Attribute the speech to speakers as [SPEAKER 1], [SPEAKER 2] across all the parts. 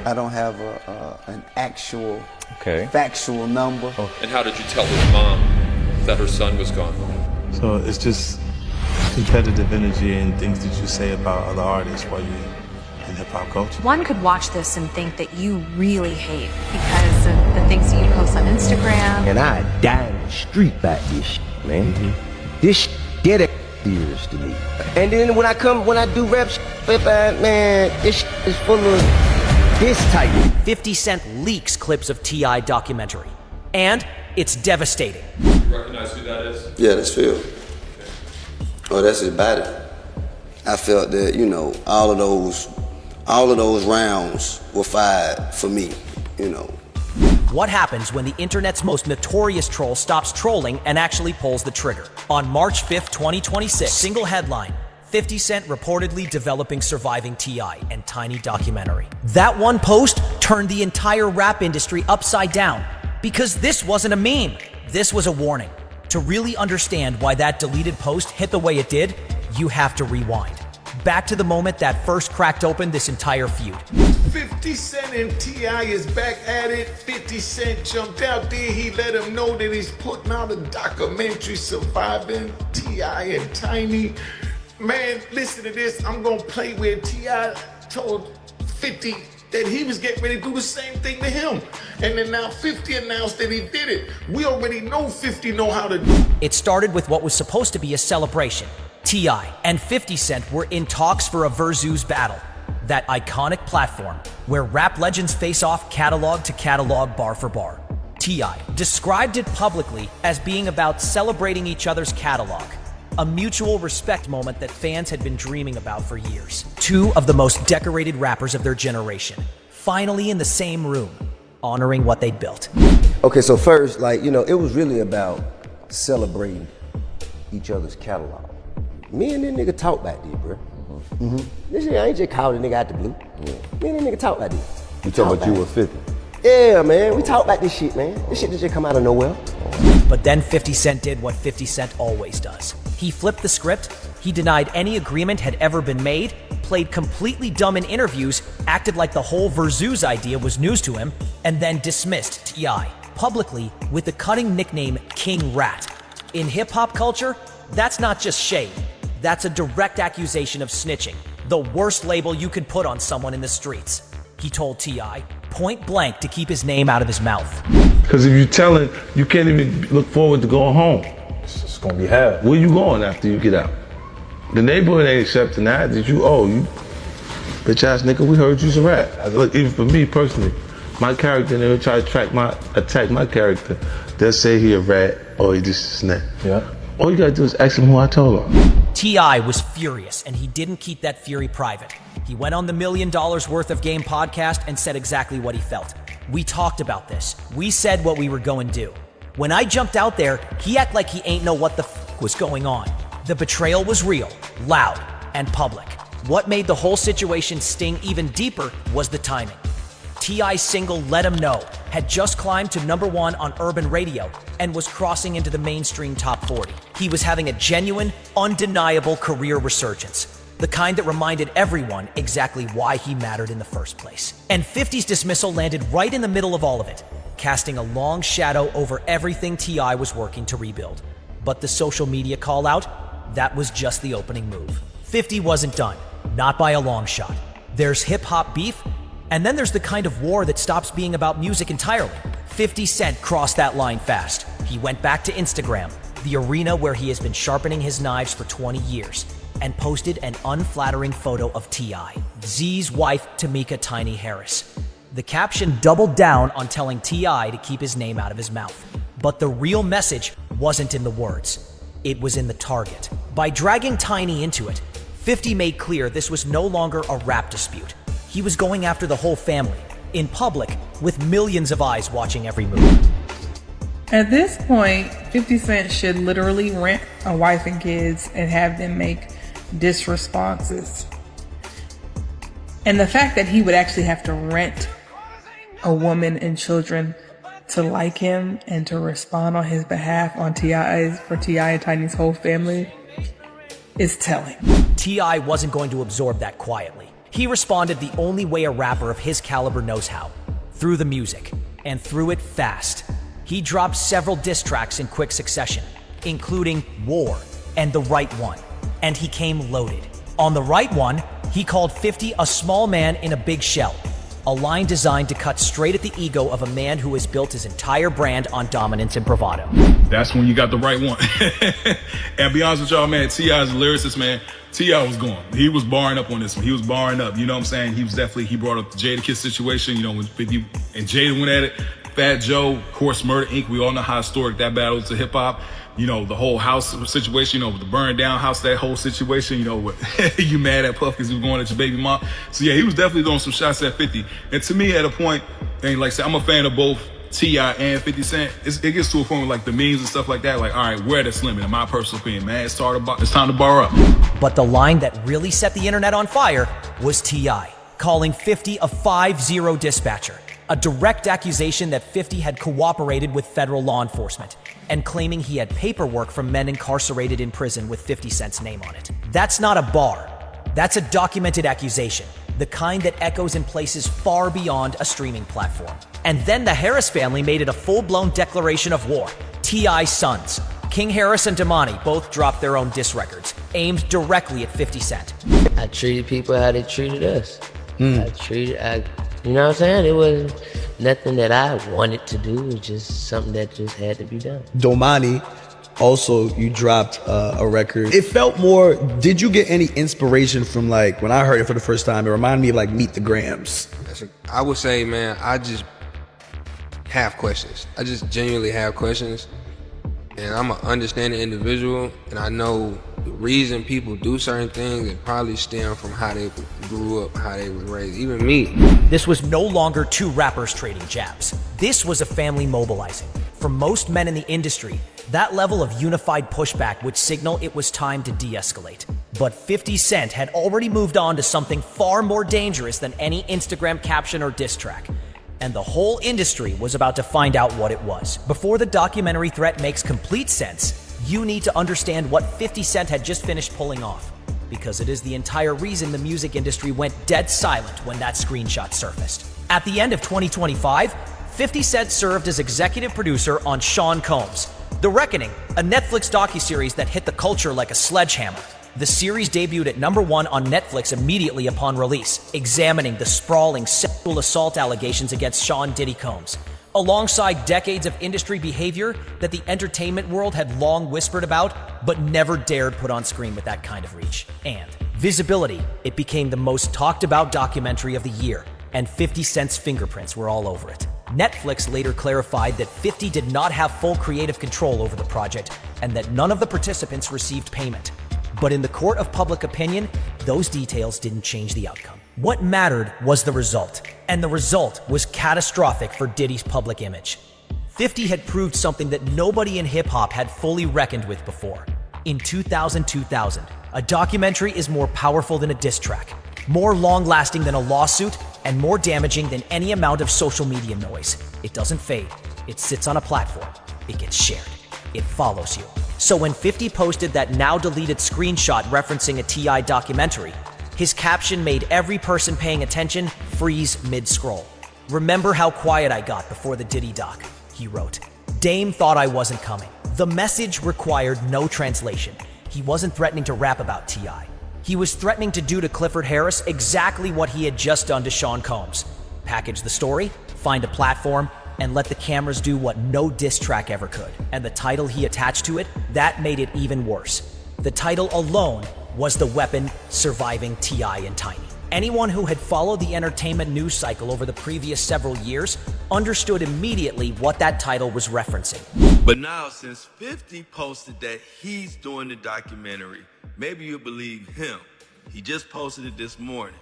[SPEAKER 1] I don't have an actual factual number.
[SPEAKER 2] And how did you tell his mom that her son was gone?
[SPEAKER 3] So it's just competitive energy and things that you say about other artists while you're in hip-hop culture.
[SPEAKER 4] One could watch this and think that you really hate because of the things that you post on Instagram.
[SPEAKER 5] And I die in the street about this shit, man. This shit get it serious to me. And then when I do rap shit, man, this shit is full of this type.
[SPEAKER 6] 50 Cent leaks clips of T.I. documentary. And it's devastating.
[SPEAKER 2] You recognize who that is?
[SPEAKER 7] Yeah, that's Phil. Oh, that's his body. I felt that, you know, all of those rounds were fired for me, you know.
[SPEAKER 6] What happens when the internet's most notorious troll stops trolling and actually pulls the trigger? On March 5th, 2026, single headline, 50 Cent reportedly developing surviving T.I. and Tiny documentary. That one post turned the entire rap industry upside down because this wasn't a meme. This was a warning. To really understand why that deleted post hit the way it did, you have to rewind. Back to the moment that first cracked open this entire feud.
[SPEAKER 8] 50 Cent and T.I. is back at it. 50 Cent jumped out there. He let him know that he's putting out a documentary surviving T.I. and Tiny. Man, listen to this. I'm gonna play where T.I. told 50 that he was getting ready to do the same thing to him. And then now 50 announced that he did it. We already know 50 know how to do.
[SPEAKER 6] It started with what was supposed to be a celebration. T.I. and 50 Cent were in talks for a Versus battle, that iconic platform where rap legends face off catalog to catalog, bar for bar. T.I. described it publicly as being about celebrating each other's catalog, a mutual respect moment that fans had been dreaming about for years. Two of the most decorated rappers of their generation, finally in the same room, honoring what they'd built.
[SPEAKER 5] Okay, so first, like, you know, it was really about celebrating each other's catalog. Me and that nigga talk back there, bro. This shit, I ain't just called a nigga out the blue. Me and that nigga talk about this.
[SPEAKER 9] You talking about you with 50?
[SPEAKER 5] Yeah, man, we talk about this shit, man. This shit just come out of nowhere.
[SPEAKER 6] But then 50 Cent did what 50 Cent always does. He flipped the script, he denied any agreement had ever been made, played completely dumb in interviews, acted like the whole Versus idea was news to him, and then dismissed T.I. publicly with the cutting nickname King Rat. In hip-hop culture, that's not just shade. That's a direct accusation of snitching, the worst label you could put on someone in the streets. He told T.I. point blank to keep his name out of his mouth.
[SPEAKER 3] Because if you tell it, you can't even look forward to going home.
[SPEAKER 9] It's just gonna be hell.
[SPEAKER 3] Where you going after you get out? The neighborhood ain't accepting that. You bitch ass nigga, we heard you's a rat. Look, even for me personally, my character, they would try to attack my character. They'll say he a rat or he just a snap.
[SPEAKER 9] Yeah.
[SPEAKER 3] All you gotta do is ask him who I told him.
[SPEAKER 6] T.I. was furious, and he didn't keep that fury private. He went on the $1 Million Worth of Game podcast and said exactly what he felt. We talked about this. We said what we were going to do. When I jumped out there, he acted like he ain't know what the f was going on. The betrayal was real, loud, and public. What made the whole situation sting even deeper was the timing. T.I.'s single Let 'Em Know had just climbed to #1 on urban radio and was crossing into the mainstream top 40. He was having a genuine, undeniable career resurgence, the kind that reminded everyone exactly why he mattered in the first place. And 50's dismissal landed right in the middle of all of it, casting a long shadow over everything T.I. was working to rebuild. But the social media call-out, that was just the opening move. 50 wasn't done, not by a long shot. There's hip-hop beef, and then there's the kind of war that stops being about music entirely. 50 Cent crossed that line fast. He went back to Instagram, the arena where he has been sharpening his knives for 20 years, and posted an unflattering photo of T.I., Z's wife, Tamika Tiny Harris. The caption doubled down on telling T.I. to keep his name out of his mouth. But the real message wasn't in the words. It was in the target. By dragging Tiny into it, 50 made clear this was no longer a rap dispute. He was going after the whole family, in public, with millions of eyes watching every move.
[SPEAKER 10] At this point, 50 Cent should literally rent a wife and kids and have them make diss responses. And the fact that he would actually have to rent a woman and children to like him and to respond on his behalf on for T.I. and Tiny's whole family is telling.
[SPEAKER 6] T.I. wasn't going to absorb that quietly. He responded the only way a rapper of his caliber knows how, through the music, and through it fast. He dropped several diss tracks in quick succession, including War and The Right One, and he came loaded. On The Right One, he called 50 a small man in a big shell, a line designed to cut straight at the ego of a man who has built his entire brand on dominance and bravado.
[SPEAKER 11] That's when you got the right one. And be honest with y'all, man, T.I.'s a lyricist, man. T.I. was going. He was barring up on this one. He was barring up, you know what I'm saying? He brought up the Jadakiss situation, you know, when 50 and Jada went at it. Fat Joe, of course, Murder Inc. We all know how historic that battle is to hip hop. You know, the whole house situation, you know, with the burned down house, that whole situation, you know, what you mad at Puff because he was going at your baby mom. So yeah, he was definitely throwing some shots at 50. And to me, at a point, and like I said, I'm a fan of both T.I. and 50 Cent. It gets to a point with like the memes and stuff like that. Like, all right, where that's limit, in my personal opinion, man, it's time to bar up.
[SPEAKER 6] But the line that really set the internet on fire was T.I. calling 50 a 5-0 dispatcher, a direct accusation that 50 had cooperated with federal law enforcement, and claiming he had paperwork from men incarcerated in prison with 50 Cent's name on it. That's not a bar. That's a documented accusation, the kind that echoes in places far beyond a streaming platform. And then the Harris family made it a full-blown declaration of war. T.I.'s sons, King Harris and Damani, both dropped their own diss records, aimed directly at 50 Cent.
[SPEAKER 12] I treated people how they treated us. You know what I'm saying? It wasn't nothing that I wanted to do. It was just something that just had to be done.
[SPEAKER 13] Domani, also you dropped a record. It felt more, did you get any inspiration from, like, when I heard it for the first time, it reminded me of like Meet the Grams?
[SPEAKER 14] I would say, man, I just have questions. I just genuinely have questions. And I'm an understanding individual, and I know the reason people do certain things, it probably stem from how they grew up, how they was raised, even me.
[SPEAKER 6] This was no longer two rappers trading jabs. This was a family mobilizing. For most men in the industry, that level of unified pushback would signal it was time to de-escalate. But 50 Cent had already moved on to something far more dangerous than any Instagram caption or diss track. And the whole industry was about to find out what it was. Before the documentary threat makes complete sense, you need to understand what 50 Cent had just finished pulling off, because it is the entire reason the music industry went dead silent when that screenshot surfaced. At the end of 2025, 50 Cent served as executive producer on Sean Combs' The Reckoning, a Netflix docuseries that hit the culture like a sledgehammer. The series debuted at #1 on Netflix immediately upon release, examining the sprawling sexual assault allegations against Sean Diddy Combs, alongside decades of industry behavior that the entertainment world had long whispered about, but never dared put on screen with that kind of reach. And visibility, it became the most talked about documentary of the year, and 50 Cent's fingerprints were all over it. Netflix later clarified that 50 did not have full creative control over the project, and that none of the participants received payment. But in the court of public opinion, those details didn't change the outcome. What mattered was the result, and the result was catastrophic for Diddy's public image. 50 had proved something that nobody in hip-hop had fully reckoned with before. In 2000, a documentary is more powerful than a diss track, more long-lasting than a lawsuit, and more damaging than any amount of social media noise. It doesn't fade. It sits on a platform. It gets shared. It follows you. So when 50 posted that now-deleted screenshot referencing a T.I. documentary, his caption made every person paying attention freeze mid-scroll. "Remember how quiet I got before the Diddy doc," he wrote. "Dame thought I wasn't coming." The message required no translation. He wasn't threatening to rap about T.I. He was threatening to do to Clifford Harris exactly what he had just done to Sean Combs. Package the story, find a platform, and let the cameras do what no diss track ever could. And the title he attached to it, that made it even worse. The title alone was the weapon surviving T.I. and Tiny. Anyone who had followed the entertainment news cycle over the previous several years understood immediately what that title was referencing.
[SPEAKER 15] But now, since 50 posted that he's doing the documentary, maybe you'll believe him. He just posted it this morning.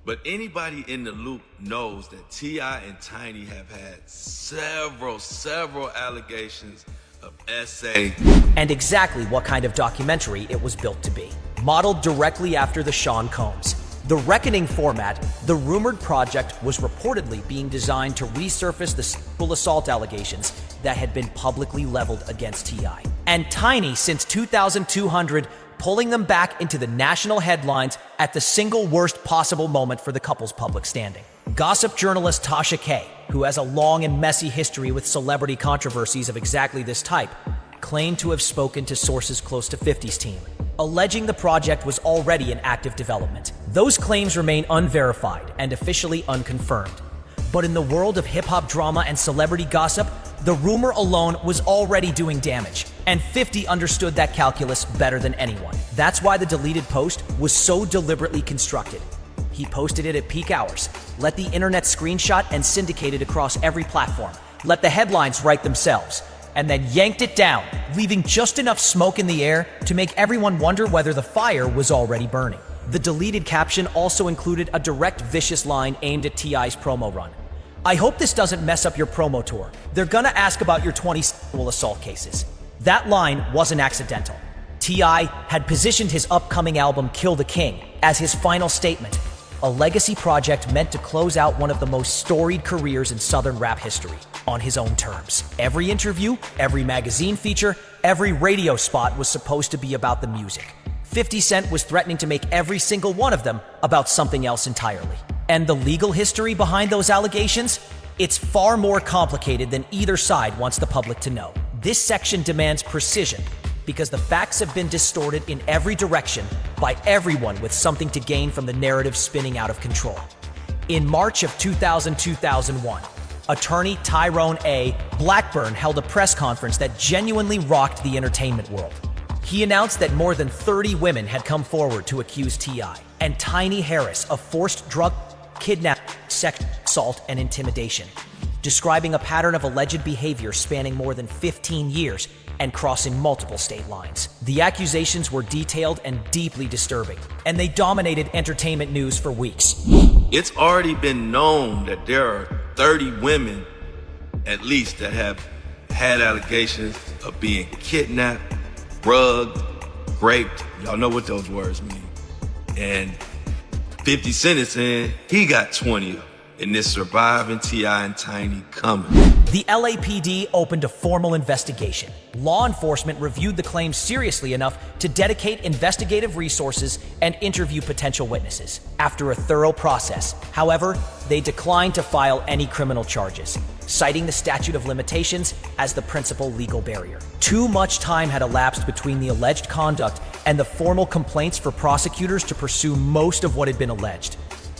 [SPEAKER 15] But anybody in the loop knows that T.I. and Tiny have had several allegations of SA.
[SPEAKER 6] And exactly what kind of documentary it was built to be. Modeled directly after the Sean Combs. The Reckoning format, the rumored project was reportedly being designed to resurface the sexual assault allegations that had been publicly leveled against T.I. And Tiny, since 2200, pulling them back into the national headlines at the single worst possible moment for the couple's public standing. Gossip journalist Tasha K, who has a long and messy history with celebrity controversies of exactly this type, claimed to have spoken to sources close to 50's team, alleging the project was already in active development. Those claims remain unverified and officially unconfirmed. But in the world of hip-hop drama and celebrity gossip, the rumor alone was already doing damage, and 50 understood that calculus better than anyone. That's why the deleted post was so deliberately constructed. He posted it at peak hours, let the internet screenshot and syndicate it across every platform, let the headlines write themselves, and then yanked it down, leaving just enough smoke in the air to make everyone wonder whether the fire was already burning. The deleted caption also included a direct vicious line aimed at T.I.'s promo run. "I hope this doesn't mess up your promo tour. They're gonna ask about your 20 sexual assault cases." That line wasn't accidental. T.I. had positioned his upcoming album Kill the King as his final statement, a legacy project meant to close out one of the most storied careers in Southern rap history, on his own terms. Every interview, every magazine feature, every radio spot was supposed to be about the music. 50 Cent was threatening to make every single one of them about something else entirely. And the legal history behind those allegations? It's far more complicated than either side wants the public to know. This section demands precision because the facts have been distorted in every direction by everyone with something to gain from the narrative spinning out of control. In March of 2001, attorney Tyrone A. Blackburn held a press conference that genuinely rocked the entertainment world. He announced that more than 30 women had come forward to accuse T.I. and Tiny Harris of forced drug, kidnapping, sex assault, and intimidation, describing a pattern of alleged behavior spanning more than 15 years and crossing multiple state lines. The accusations were detailed and deeply disturbing, and they dominated entertainment news for weeks.
[SPEAKER 15] It's already been known that there are 30 women, at least, that have had allegations of being kidnapped, drugged, raped. Y'all know what those words mean. And 50 Cent is saying he got 20 of them. And this surviving T.I. and Tiny coming.
[SPEAKER 6] The LAPD opened a formal investigation. Law enforcement reviewed the claims seriously enough to dedicate investigative resources and interview potential witnesses. After a thorough process, however, they declined to file any criminal charges, citing the statute of limitations as the principal legal barrier. Too much time had elapsed between the alleged conduct and the formal complaints for prosecutors to pursue most of what had been alleged.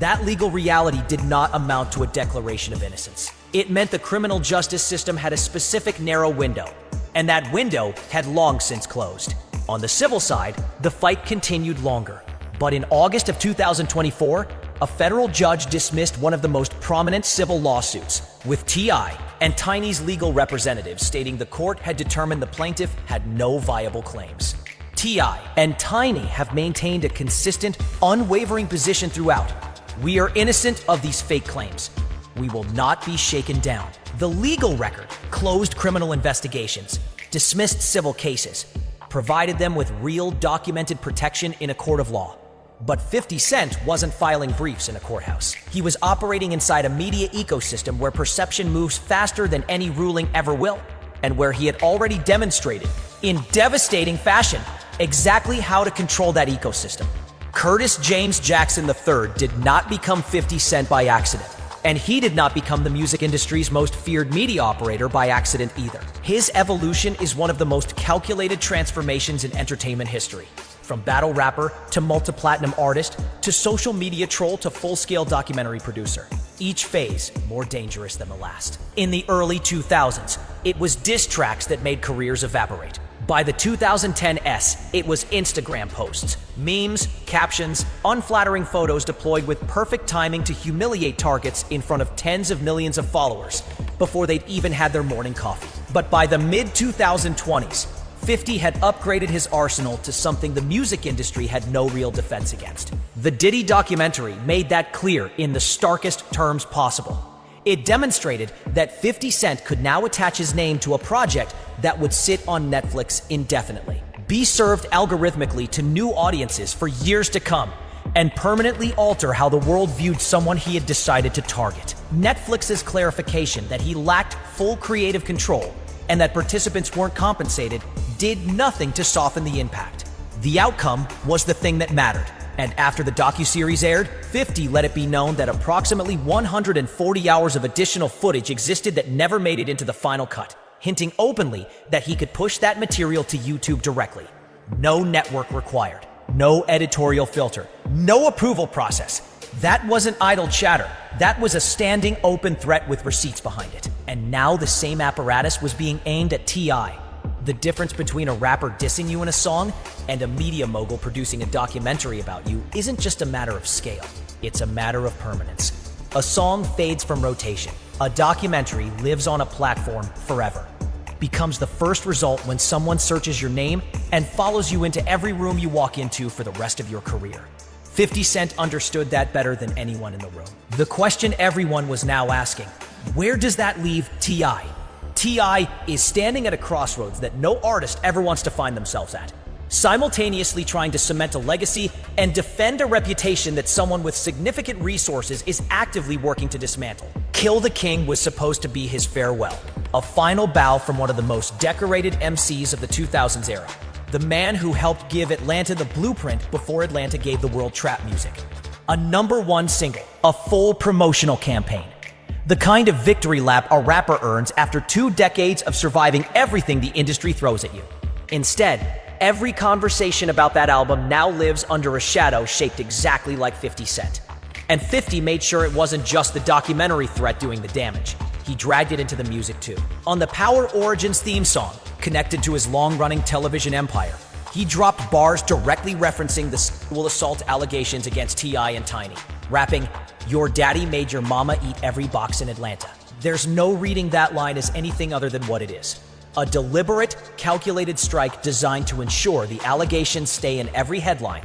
[SPEAKER 6] That legal reality did not amount to a declaration of innocence. It meant the criminal justice system had a specific narrow window, and that window had long since closed. On the civil side, the fight continued longer. But in August of 2024, a federal judge dismissed one of the most prominent civil lawsuits, with T.I. and Tiny's legal representatives stating the court had determined the plaintiff had no viable claims. T.I. and Tiny have maintained a consistent, unwavering position throughout. We are innocent of these fake claims. We will not be shaken down. The legal record closed criminal investigations, dismissed civil cases, provided them with real documented protection in a court of law. But 50 Cent wasn't filing briefs in a courthouse. He was operating inside a media ecosystem where perception moves faster than any ruling ever will, and where he had already demonstrated, in devastating fashion, exactly how to control that ecosystem. Curtis James Jackson III did not become 50 Cent by accident, and he did not become the music industry's most feared media operator by accident either. His evolution is one of the most calculated transformations in entertainment history. From battle rapper to multi-platinum artist to social media troll to full-scale documentary producer. Each phase more dangerous than the last. In the early 2000s, it was diss tracks that made careers evaporate. By the 2010s, it was Instagram posts, memes, captions, unflattering photos deployed with perfect timing to humiliate targets in front of tens of millions of followers before they'd even had their morning coffee. But by the mid-2020s, 50 had upgraded his arsenal to something the music industry had no real defense against. The Diddy documentary made that clear in the starkest terms possible. It demonstrated that 50 Cent could now attach his name to a project that would sit on Netflix indefinitely, be served algorithmically to new audiences for years to come, and permanently alter how the world viewed someone he had decided to target. Netflix's clarification that he lacked full creative control and that participants weren't compensated did nothing to soften the impact. The outcome was the thing that mattered. And after the docuseries aired, 50 let it be known that approximately 140 hours of additional footage existed that never made it into the final cut, hinting openly that he could push that material to YouTube directly. No network required, no editorial filter, no approval process. That wasn't idle chatter. That was a standing open threat with receipts behind it. And now the same apparatus was being aimed at T.I. The difference between a rapper dissing you in a song and a media mogul producing a documentary about you isn't just a matter of scale, it's a matter of permanence. A song fades from rotation. A documentary lives on a platform forever. Becomes the first result when someone searches your name and follows you into every room you walk into for the rest of your career. 50 Cent understood that better than anyone in the room. The question everyone was now asking, where does that leave T.I.? T.I. is standing at a crossroads that no artist ever wants to find themselves at, simultaneously trying to cement a legacy and defend a reputation that someone with significant resources is actively working to dismantle. Kill the King was supposed to be his farewell, a final bow from one of the most decorated MCs of the 2000s era, the man who helped give Atlanta the blueprint before Atlanta gave the world trap music. A #1 single, a full promotional campaign. The kind of victory lap a rapper earns after 2 decades of surviving everything the industry throws at you. Instead, every conversation about that album now lives under a shadow shaped exactly like 50 Cent. And 50 made sure it wasn't just the documentary threat doing the damage. He dragged it into the music too. On the Power Origins theme song, connected to his long-running television empire, he dropped bars directly referencing the sexual assault allegations against T.I. and Tiny, rapping, "Your daddy made your mama eat every box in Atlanta." There's no reading that line as anything other than what it is. A deliberate, calculated strike designed to ensure the allegations stay in every headline,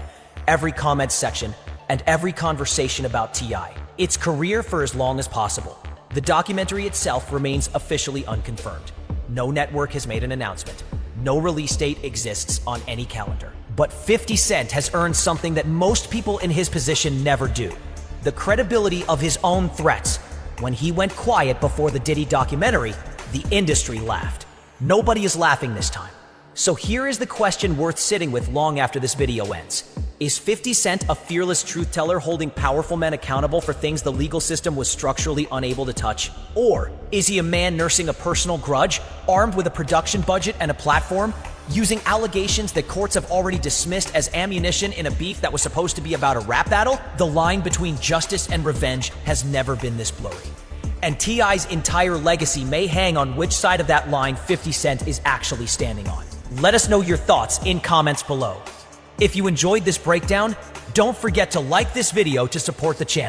[SPEAKER 6] every comment section, and every conversation about T.I. Its career for as long as possible. The documentary itself remains officially unconfirmed. No network has made an announcement. No release date exists on any calendar. But 50 Cent has earned something that most people in his position never do. The credibility of his own threats. When he went quiet before the Diddy documentary, the industry laughed. Nobody is laughing this time. So here is the question worth sitting with long after this video ends. Is 50 Cent a fearless truth teller holding powerful men accountable for things the legal system was structurally unable to touch? Or is he a man nursing a personal grudge, armed with a production budget and a platform, using allegations that courts have already dismissed as ammunition in a beef that was supposed to be about a rap battle? The line between justice and revenge has never been this blurry. And T.I.'s entire legacy may hang on which side of that line 50 Cent is actually standing on. Let us know your thoughts in comments below. If you enjoyed this breakdown, don't forget to like this video to support the channel.